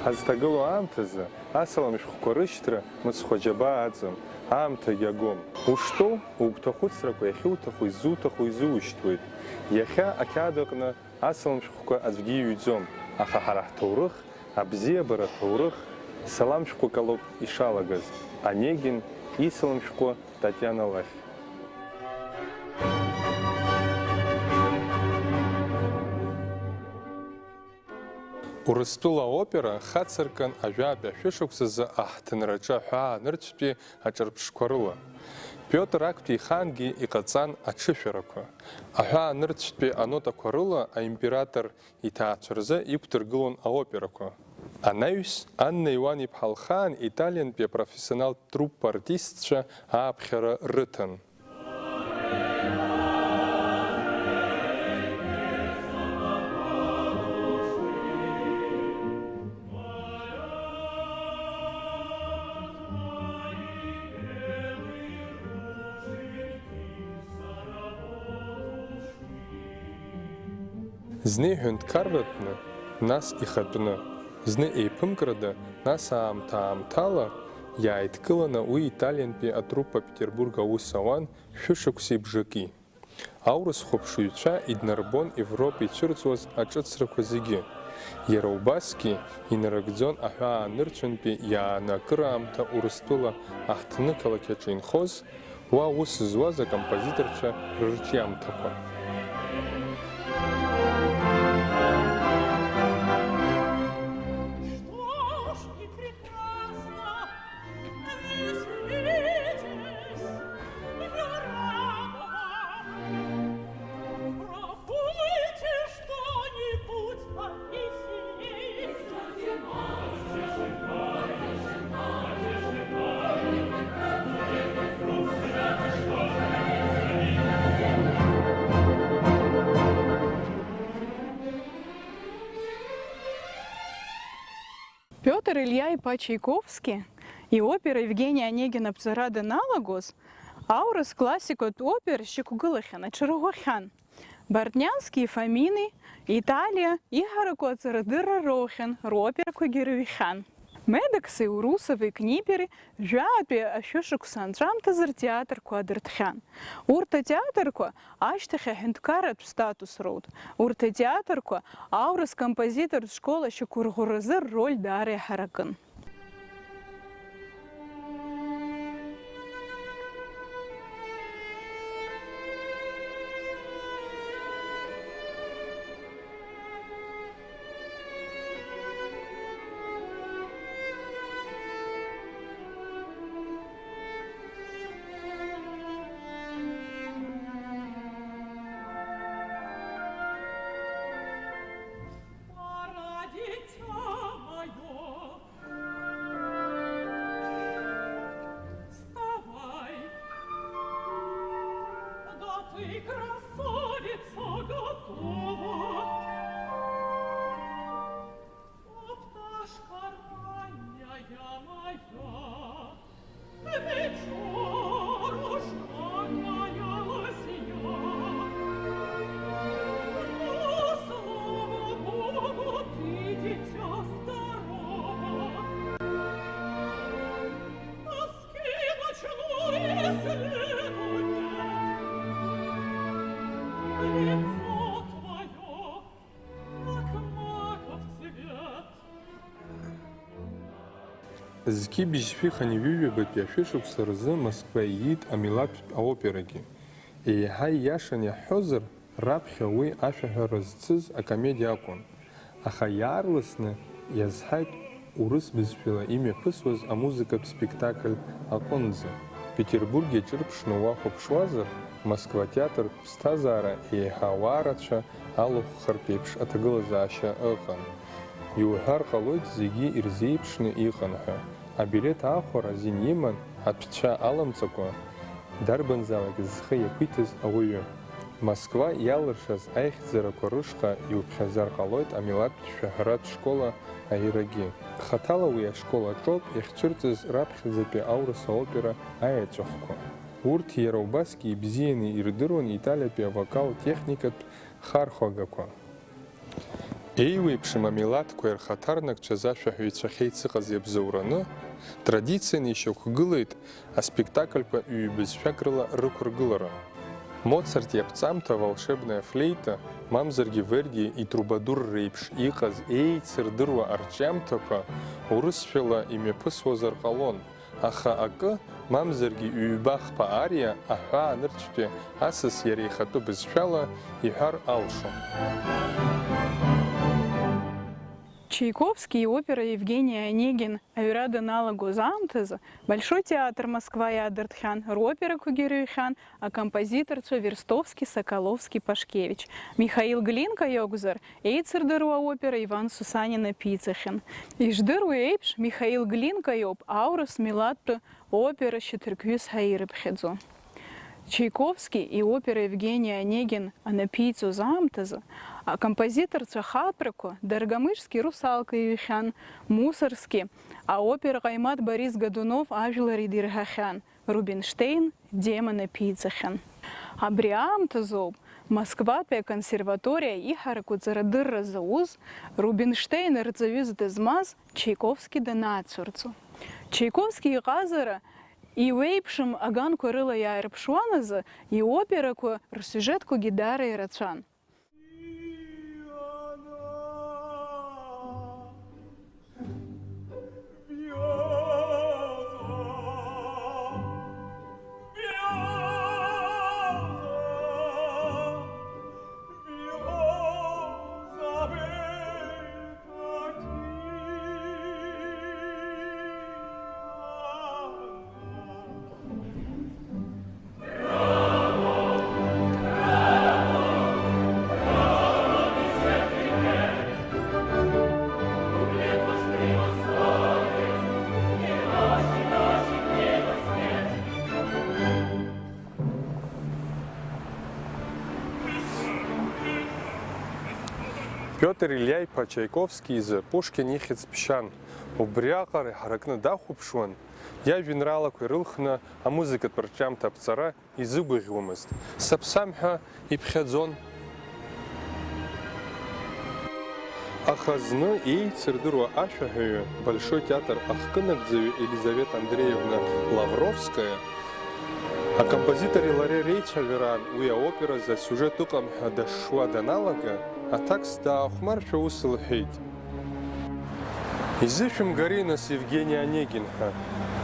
Ҳазҭагылоу аамҭазы асалам шәҟәқәа рышьҭра мыцхә аџьабаа аҵам, аамҭагь агом. Уштәоу, угәҭахәыцрақәа иахьуҭаху, изуҭаху изушьҭуеит. Иахьа ақьаад аҟны асалам шәҟәқәа аӡәгьы иҩӡом, аха ҳара ҳҭоурых, абзиабара ҭоурых, салам шәҟәык алоуп ишалагаз. Онегин, исалам шәҟәы Татиана лахь. Урыстәыла опера хацыркын ажәабжь ашәышықәсазы аҳҭынраҿы аҳәаанырцәтәи аҿырԥшқәа рыла. Пиотр актәи ихаангьы иҟаҵан аҽышәарақәа. Аҳәаанырцәтәи анотақәа рыла аимператор иҭаацәа рзы иқәдыргылон аоперақәа. Анаҩс Анна Иоанн-иԥҳа Лхаан италиантәи апрофессионалтә труппа артистцәа ааԥхьара рыҭан. Зны иҳәынҭқарратәны, нас ихатәны, зны еиԥымкрада, нас аамҭа-аамҭала иааидкыланы уи италиантәи атруппа Петербург аус ауан шәышықәсеи бжаки. Аурыс хәаԥшыҩцәа иднарбон Европа ицәырҵуаз аҿыцрақәа зегьы. Иара убасгьы инарыгӡон аҳәаанырцәынтәи иааны акыраамҭа Урыстәыла аҳҭны-қалақь аҿы инхоз, уа ус зуаз акомпозиторцәа рырҿиамҭақәа. Петр Илья-иԥа Чайковски и опера Евгения Онегина Ԥҵара даналагоз, аурыс классикатә опер шьақәгылахьан, аҽарӷәӷәахьан. Бартниански, Фомини, Италиа иҳараку аҵарадырра роухьан, роперақәагьы рыҩхьан. Медекси, Урусови, Книпери жәаатәи ашәышықәса анҵәамҭазы ртеатрқәа адырҭхьан. Урҭ атеатрқәа ашьҭахь аҳәынҭқарратә статус роут. Урҭ атеатрқәа аурыс композитортә школа шьақәырӷәӷәаразы рроль даара иҳаракын. Зқьи бжьшәыхан ҩыҩабатәи ашәышықәса рзы Москва иит амилаҭтә аоперагьы. Еиҳа ииашан иаҳҳәозар, раԥхьа уи ашәаҳәара зцыз акомедиа акәын. Аха иаарласны иазҳаит урыс бызшәала имҩаԥысуаз амузыкатә спектакль аҟынӡа. Петербург иаҿырԥшны уахәаԥшуазар, Москва театр ԥсҭазаара еиҳа ауаа рацәа алахәхартә еиԥш аҭагылазаашьа ыҟан. Иуҳәар ҟалоит зегьы ирзеиԥшны иҟан ҳәа. Абилеҭ аахәара азин иман, атәцәа аламҵакәа, дарбанзаалак зхы иақәиҭыз ауаҩы. Москва иалыршаз аихьӡарақәа рышҟа иуԥхьазар ҟалоит амилаҭтә шәаҳәаратә школа аирагьы. Хаҭала уи ашкол аҿоуп иахьцәырҵыз раԥхьаӡатәи аурыс аопера аеҵәахәқәа. Урҭ иара убасгьы ибзианы ирдыруан Италиатәи авокал техникатә хархәагақәа. Еиуеиԥшым амилаҭқәа ирхаҭарнакцәаз ашәаҳәаҩцәа ахьеицыҟаз иабзоураны, традицианы ишьақәгылеит аспектакльқәа ҩ-бызшәак рыла рықәыргылара. Моцарт иаԥҵамҭа волшебная флейта, мамзаргьы Верди итрубадур реиԥш иҟаз еицырдыруа арҿиамҭақәа урысшәала имҩаԥысуазар ҟалон, аха акы, мамзаргьы ҩба-хԥа ариа аҳәаанырцәтәи асас иара ихатәы бызшәала иҳәар алшон. Чайковский и опера Евгений Онегин «Аҩра даналагоз аамҭазы» Большой театр Москва иаадыртхьан, роперақәагьы ирыҩхьан акомпозиторцәа Верстовски, Соколовски, Пашкевич. Михаил Глинка иакәзар, еицырдыруа опера Иван Сусанин аԥиҵахьан. Ишдыруа еиԥш, Михаил Глинка иоуп аурыс милаҭтәы опера шьаҭыркҩыс ҳаирыԥхьаӡо. Чайковский и опера Евгений Онегин анаԥиҵоз аамҭазы акомпозиторцәа хатрақәа Даргомышьски русалка иҩхьан, Мусорски, аопера ҟаимаҭ Борис Годунов ажәлар идирҳахьан, Рубинштейн демон аԥиҵахьан. Абри аамҭазоуп Москватәи аконсерваториа иҳараку ҵарадырра зауз Рубинштейн рҵаҩыс дызмаз Чайковски данаацәырҵо. Чайковски иҟазара иуеиԥшым аганқәа рыла иааирԥшуан азы, иоперақәа рсиужетқәагьы даара ирацәан. Пиотр Ильиа-иԥа Чайковски изы Пушкин ихьӡ ԥшьан, убри аҟара иҳаракны дахәаԥшуан, иажәеинраалақәа ирылхны амузыкатә рҿиамҭа аԥҵара изыгәаӷьуамызт, саԥсамҳәа иԥхьаӡон. Аха зны еицырдыруа ашәаҳәаҩы Большой театр ахкынагӡаҩы Елизавета Андреевна Лавровская акомпозитори лареи реицәажәараан уи аоперазы асиужет ыҟам ҳәа дашшуа даналага, атекст даахәмаршәа ус лҳәеит. Изышәымгари нас Евгений Онегин ҳәа.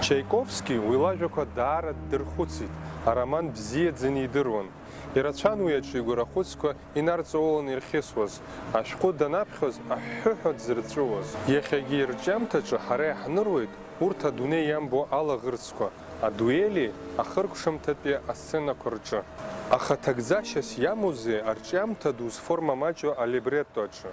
Чайковски уи лажәақәа даара ддырхәыцит, ароман бзиаӡаны идыруан. Ирацәан уи аҿы игәарахәыцқәа инарҵауланы ирхьысуаз, ашәҟәы данаԥхьоз аҳәҳәа дзырҵәыуаз. Иахьагьы ирҿиамҭаҿы ҳара иаҳныруеит урҭ адунеи иамбо алаӷырӡқәа, адуели ахыркәшамҭатәи асценақәа рҿы. Аха ҭагӡашьас иамоузеи арҿиамҭа ду зформа маҷу алибретто аҿы.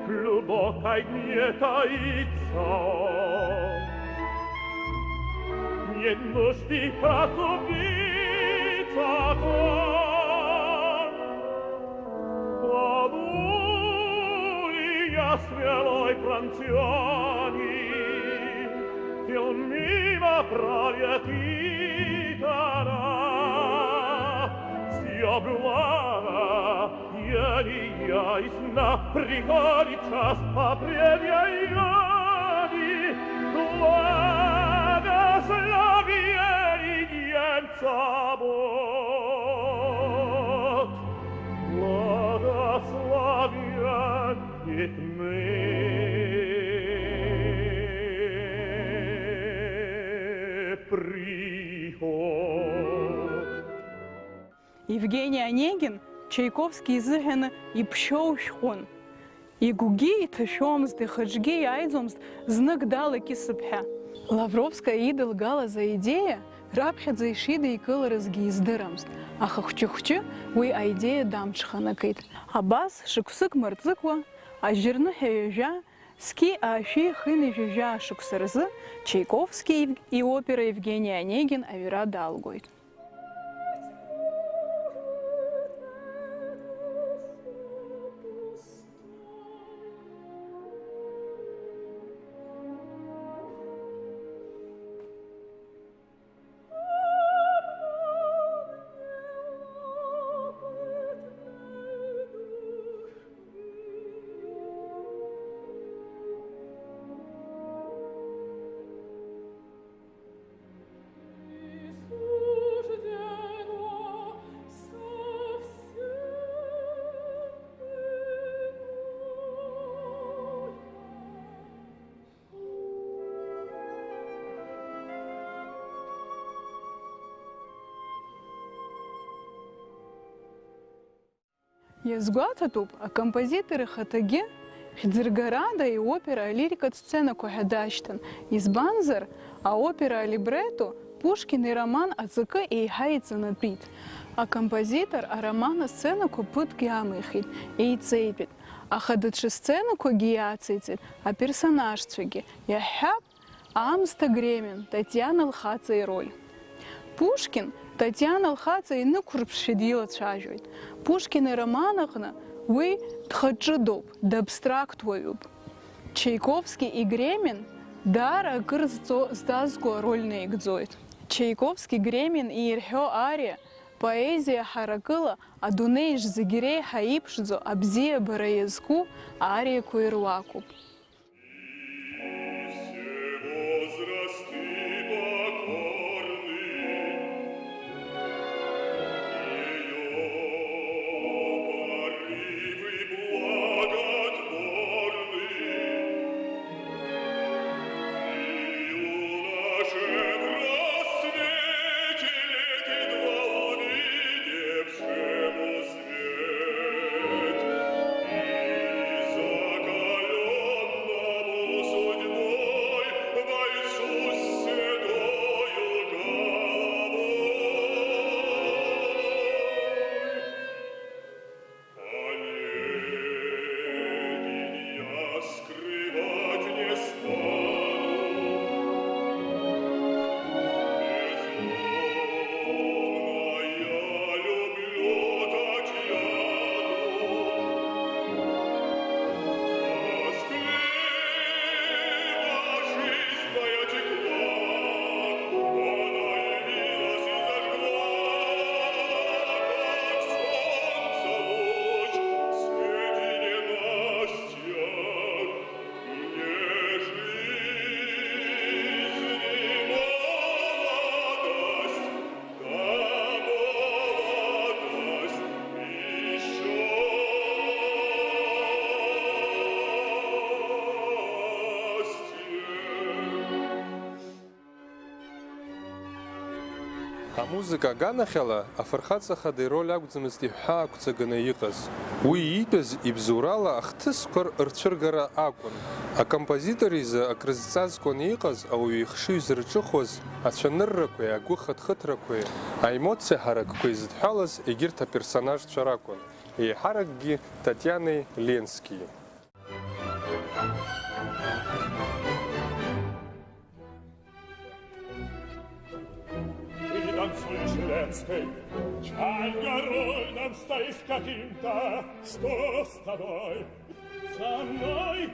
Глубокой не таится, нет нужды отступиться. Подули я свелой пронтяни, тел мимо пролетит она, все блага. Ясно приходит час определенный, благословенный немца Бог, благословенный мне приход. Евгений Онегин Чайковский изыганы и пщоушхон. И гуги, и тащомст, и хаджги, и айзомст, знак дал и кисыпхя. Лавровская идол гала за идея, рабхят за ишида и кыларызги издырамст. А хахчухчы, уй а идея дамчханакит. А бас шикусык мырцыква, а жирны хеюжа, ски аши хыны жужа шуксырзы, Чайковский и опера Евгений Онегин авира далгойт. Язгуататуп, а композиторы хатаги, хидзиргарада и опера лирика сцена кохадаштан, избанзар, а опера либретто, Пушкин и роман ацыка и хайца напит, а композитор а романа сцена копыт гиамыхит и цейпит, а хадачи сцена ко гиацицит, а персонаж цвиги, я хяб, амста гремен, Татьяна Лхаца и роль. Пушкин Татьяна Лхаца и ныкурпшидила чажует. Пушкин и романахна вы тхаджидоп, да абстрактуют. Чайковский и Гремин дара гырзцо сдазго рольные гдзоит. Чайковский, Гремин и Ирхё Ария поэзия харакыла адунейш загирей хаипшдзо абзия бараязку Ария куируакуп. А музыка ганахела, а фархаца хады роль агудзамызди хакуца ганаикас. Уи ипез ибзурала ахтыскор рцургара акун. А композитор из акрызцазкон икас, а уи хши зрчухоз, а чанырракуе, а гухат-хытракуе. А эмоция харакуе зидхалас и гирта персонаж чаракун. И харакги Татьяны Ленский. Чальгарой нам стоишь каким-то, что с тобой? Со мной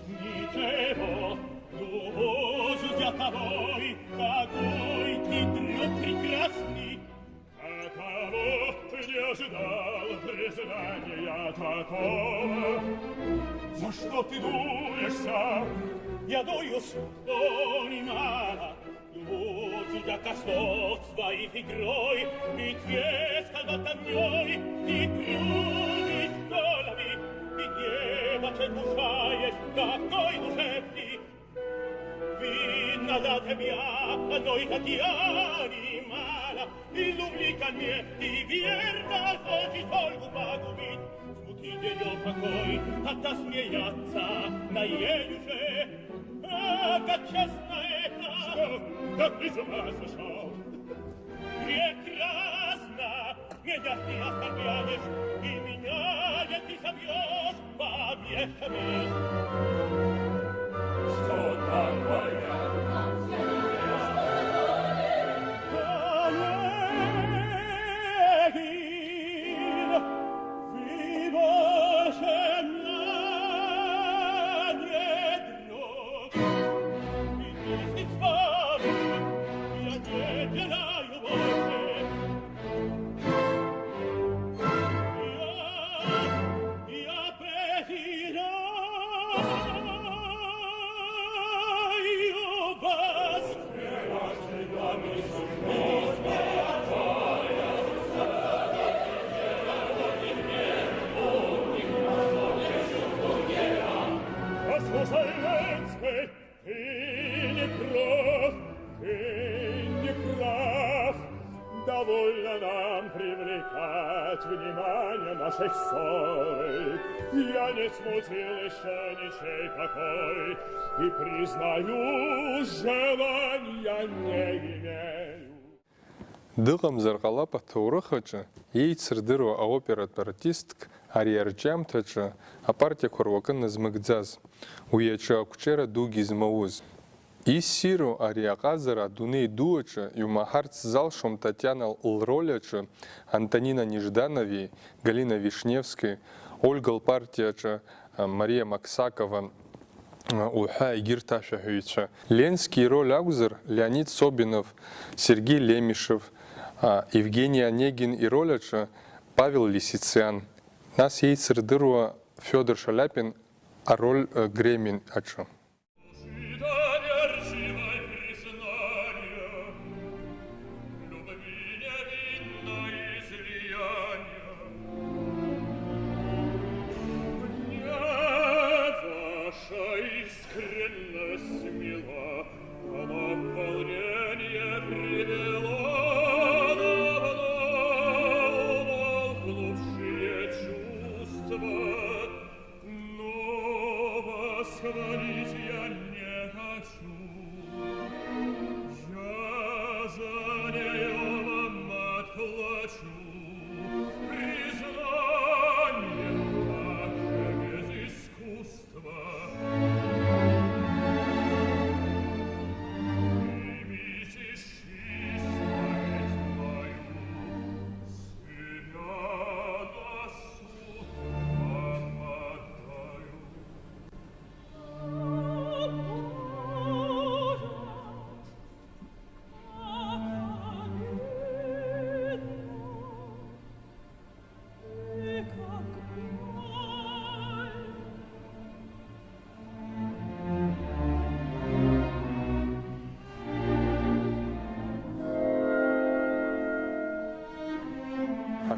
ничего, думаю я тобой, какой ты друг прекрасный. А кого не ожидал признания такого? За что ты дуешься? Я дуюсь, понимала. Любовью я коснусь своих игрой, ведь есть когда-то днёй, и кружишь в голове, и девочек душаешь, какой душевный. Видно, для тебя одной Татьяне мало, il l'oubli ко мне, ты верно хочешь только погубить. Смутить ее покой, отосмеяться на ей уже. А как честно это! Что? Да ты с ума сошел! Прекрасно! Меня ты оскорбляешь, и меня ты собьешь, побежишь. Что такое? Олегин, вы больше меня не друг. И если с вами я не делаю больше, я презираю вас. Послушай, Ленский, ты не прав. Довольно нам привлекать внимание нашей ссоры. Я не смутил еще ничей покой и, признаю, желания не имею. Дыгам заргалапа таурыхачы, ейцердыру аоперат артистк, ариарджамтачы, апартия корвакын измыгдзаз, уячы акучера дугиз мауз. Иссиру ариагазара дуней дуачы, юмахарц залшом Татьяна Лролячы, Антонина Нежданови, Галина Вишневский, Ольга партиячы, Мария Максакова, Уха Игир Ташаховича. Ленский роль Аузер, Леонид Собинов, Сергей Лемишев, Евгений Онегин и роляча Павел Лисицян. Нас ейцердыруа Федор Шаляпин, а роль Гремин ачу.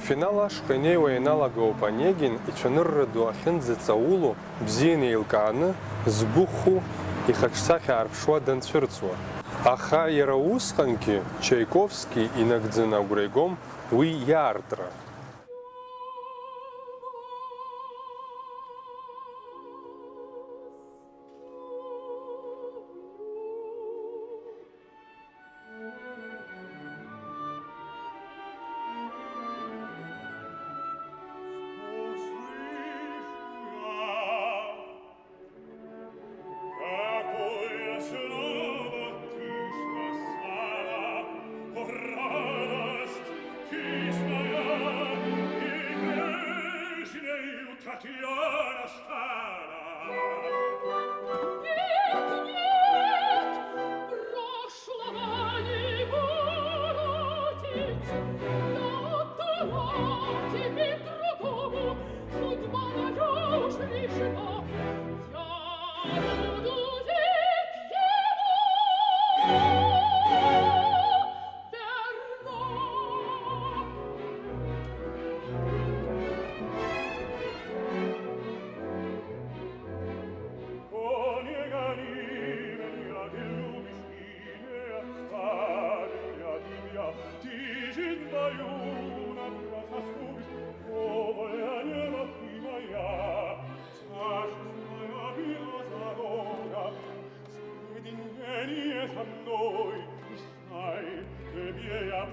Финал ашхеней уйнала Гаупанегин и чанырры дуахин зецаулу бзине илканы сбуху и хачсахи арпшуа данцверцуа. Аха яраусханки Чайковский и нагдзина гурейгом уи ярдра.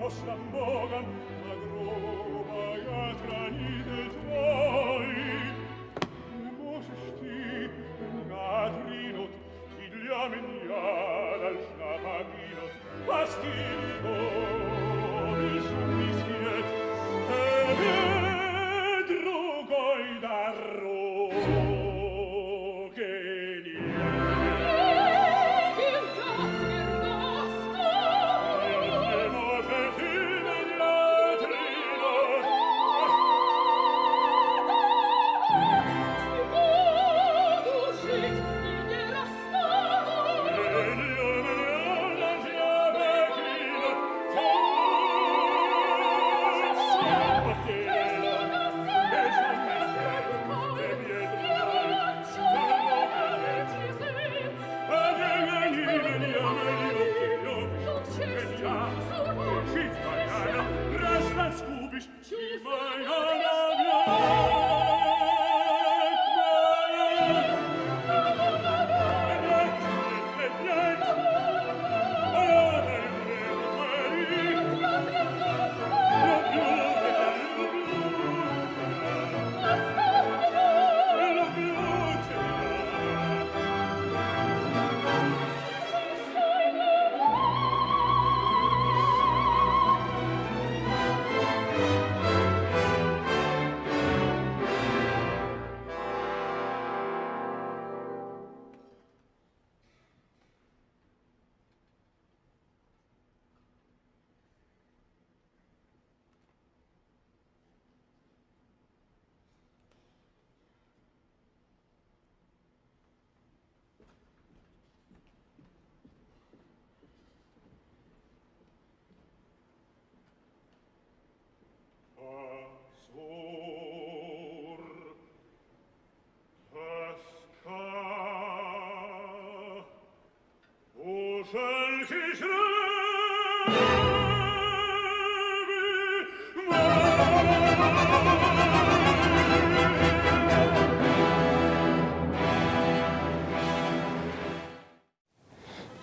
Шамбоган, на грубая граниты твои. Не можешь ты надринуть, ты для меня должна погинуть. Постигу безумный свет, другой дороги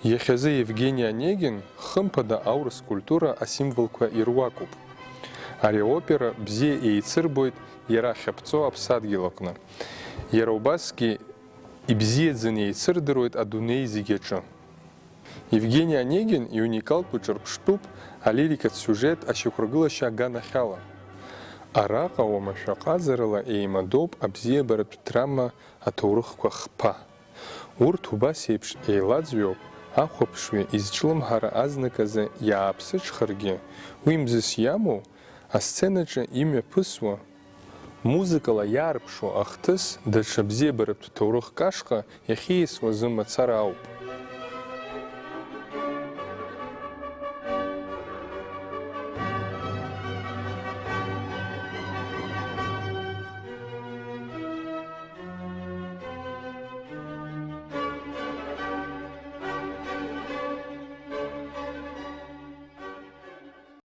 Иахьазы Евгений Онегин хымԥада аурыс культура асимволқәа ируакуп. Ари аопера бзиа еицырбоит иара ахьаԥҵо аԥсадгьыл аҟны. Иара убасгьы ибзиаӡаны еицырдыруеит адунеи зегьы аҿы. Евгений Онегин иуникалтә уҿырԥштәуп алирикатә сиужет ашьақәыргылашьа аганахьала. Араҟа уамашәа ҟазарала еимадоуп абзиабаратә драма аҭоурыхқәа хԥа. Урҭ убас еиԥш еилаӡҩоуп ахәаԥшҩы изҿлымҳара азныказы иааԥсыҽхаргьы, уи мзыс иамоу асценаҿы имҩаԥысуа, музыкала иаарԥшуа ахҭыс даҽа бзиабаратә ҭоурыхк ашҟа иахьиасуазы мацара ауп.